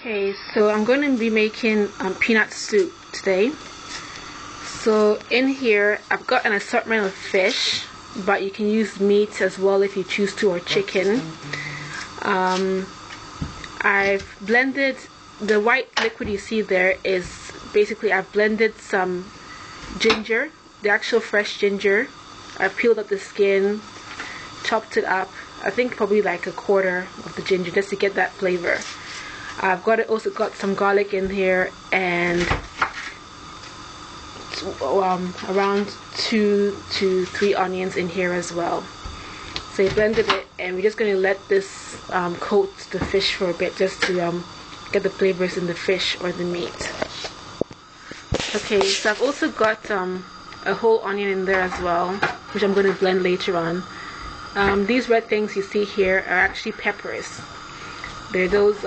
Okay, so I'm going to be making peanut soup today. So in here I've got an assortment of fish, but you can use meat as well if you choose to, or chicken. I've blended the white liquid you see there is basically I've blended some ginger, the actual fresh ginger. I've peeled up the skin, chopped it up, I think probably like a quarter of the ginger just to get that flavor. I've also got some garlic in here and around 2 to 3 onions in here as well. So I blended it, and we're just going to let this coat the fish for a bit just to get the flavors in the fish or the meat. Okay, so I've also got a whole onion in there as well, which I'm going to blend later on. These red things you see here are actually peppers. They're those,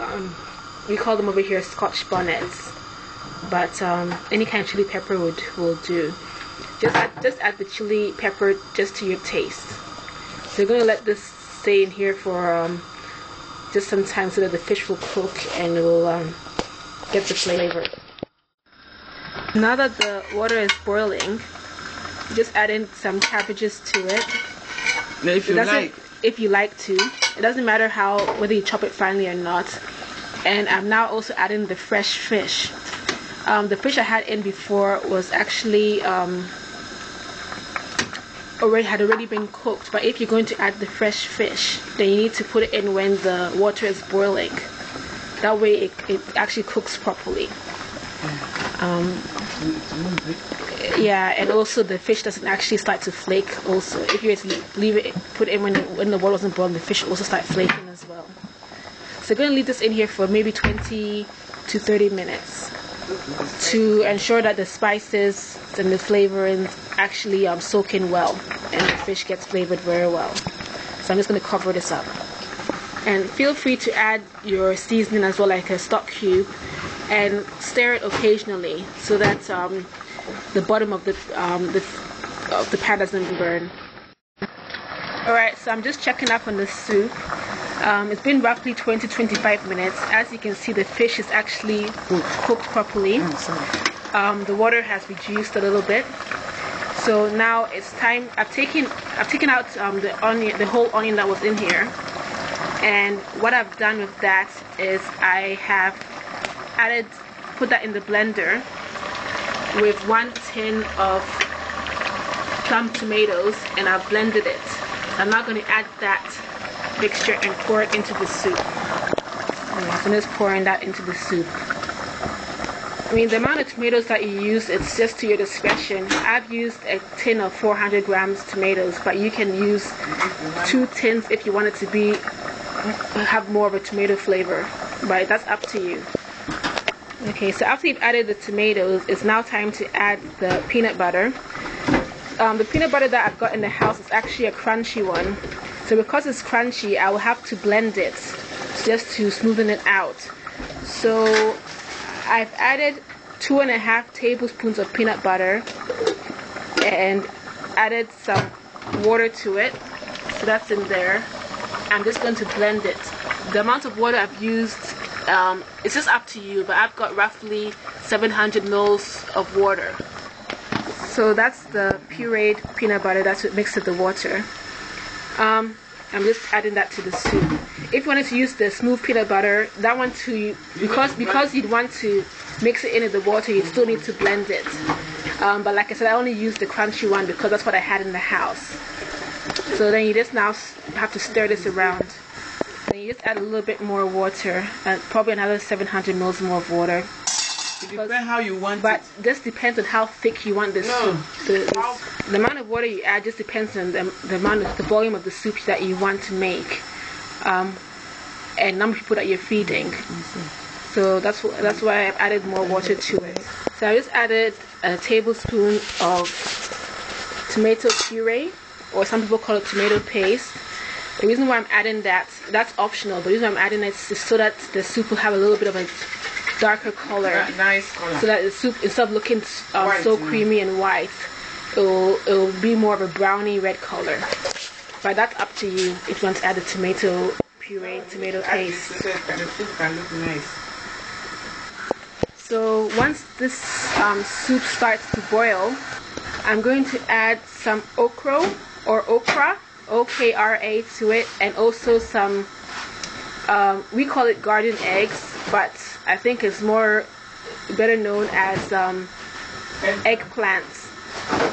we call them over here Scotch bonnets, but any kind of chili pepper will do. Just add the chili pepper just to your taste. So you're going to let this stay in here for just some time so that the fish will cook and it will get the flavor. Now that the water is boiling, just add in some cabbages to it. If you like to. It doesn't matter whether you chop it finely or not. And I'm now also adding the fresh fish. The fish I had in before was actually already been cooked, but if you're going to add the fresh fish, then you need to put it in when the water is boiling. That way it actually cooks properly. Yeah, and also the fish doesn't actually start to flake also. If you put it in when the water wasn't boiling, the fish will also start flaking as well. So we're going to leave this in here for maybe 20 to 30 minutes to ensure that the spices and the flavorings actually soak in well and the fish gets flavored very well. So I'm just going to cover this up. And feel free to add your seasoning as well, like a stock cube, and stir it occasionally so that the bottom of the pan doesn't burn. Alright, so I'm just checking up on the soup. It's been roughly 20-25 minutes. As you can see, the fish is actually cooked properly. The water has reduced a little bit. So now it's time. I've taken out the whole onion that was in here, and what I've done with that is I have put that in the blender with 1 tin of plum tomatoes, and I've blended it. I'm now going to add that mixture and pour it into the soup. So I'm just pouring that into the soup. I mean, the amount of tomatoes that you use, it's just to your discretion. I've used a tin of 400 grams tomatoes, but you can use 2 tins if you want it to have more of a tomato flavor, but that's up to you. Okay, so after you've added the tomatoes, it's now time to add the peanut butter. The peanut butter that I've got in the house is actually a crunchy one. So because it's crunchy, I will have to blend it just to smoothen it out. So I've added 2.5 tablespoons of peanut butter and added some water to it. So that's in there. I'm just going to blend it. The amount of water I've used, it's just up to you, but I've got roughly 700 mils of water. So that's the pureed peanut butter that's mixed with the water. I'm just adding that to the soup. If you wanted to use the smooth peanut butter, that one too, because you'd want to mix it in with the water, you still need to blend it. But like I said, I only used the crunchy one because that's what I had in the house. So then you just now have to stir this around. Then you just add a little bit more water, and probably another 700 mils more of water. It depends how you want but it. This depends on how thick you want the soup. The amount of water you add just depends on the volume of the soup that you want to make, and number of people that you're feeding. So that's why I've added more water to it. So I just added a tablespoon of tomato puree, or some people call it tomato paste. The reason why I'm adding that's optional, but the reason why I'm adding it is so that the soup will have a little bit of a darker color, nice color, so that the soup, instead of looking so creamy and white, it will be more of a browny red color. But that's up to you if you want to add the tomato puree, tomato paste. The soup can look nice. once this soup starts to boil, I'm going to add some okra, okra to it, and also some, we call it garden eggs, but I think it's better known as eggplants.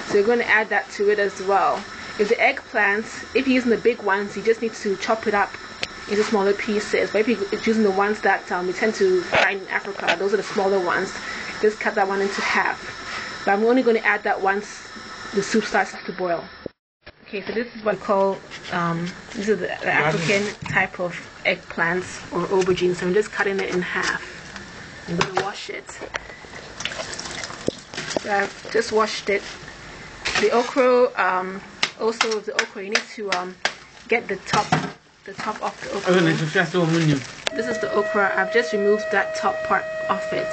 So you're going to add that to it as well. If the eggplants, if you're using the big ones, you just need to chop it up into smaller pieces. But if you're using the ones that we tend to find in Africa, those are the smaller ones. Just cut that one into half. But I'm only going to add that once the soup starts to boil. Okay, so this is what we call, this is the African type of eggplants or aubergines. So I'm just cutting it in half. I'm going to wash it. So I've just washed it. The okra, also the okra, you need to get the top off the okra. This is the okra. I've just removed that top part off it.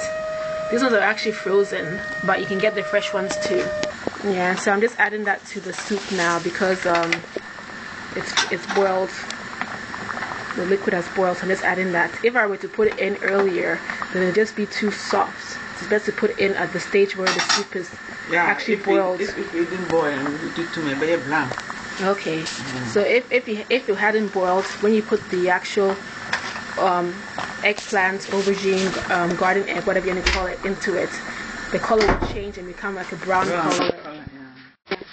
These ones are actually frozen, but you can get the fresh ones too. Yeah, so I'm just adding that to the soup now because it's boiled. The liquid has boiled, so I'm just adding that. If I were to put it in earlier, then it would just be too soft. It's best to put it in at the stage where the soup is actually boiled. If it didn't boil, it would to me very blank. Okay, so if you hadn't boiled, when you put the actual eggplant, aubergine, garden egg, whatever you want to call it, into it, the color will change and become like a brown color.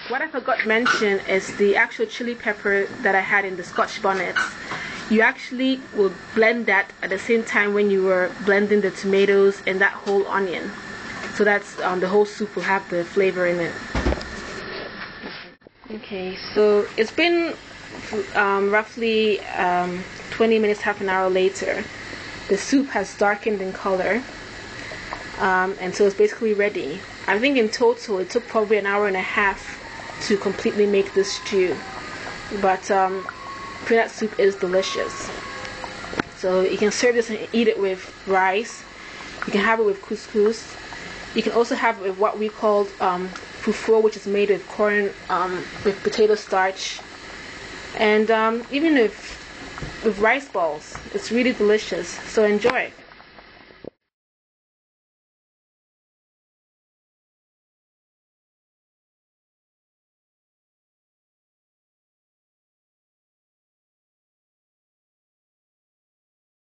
What I forgot to mention is the actual chili pepper that I had in the Scotch bonnets. You actually will blend that at the same time when you were blending the tomatoes and that whole onion. So that's the whole soup will have the flavor in it. Okay, so it's been roughly 20 minutes, half an hour later. The soup has darkened in color, and so it's basically ready. I think in total it took probably an hour and a half to completely make this stew, but peanut soup is delicious. So you can serve this and eat it with rice. You can have it with couscous. You can also have it with what we call fufu, which is made with corn, with potato starch, and even with rice balls. It's really delicious. So enjoy.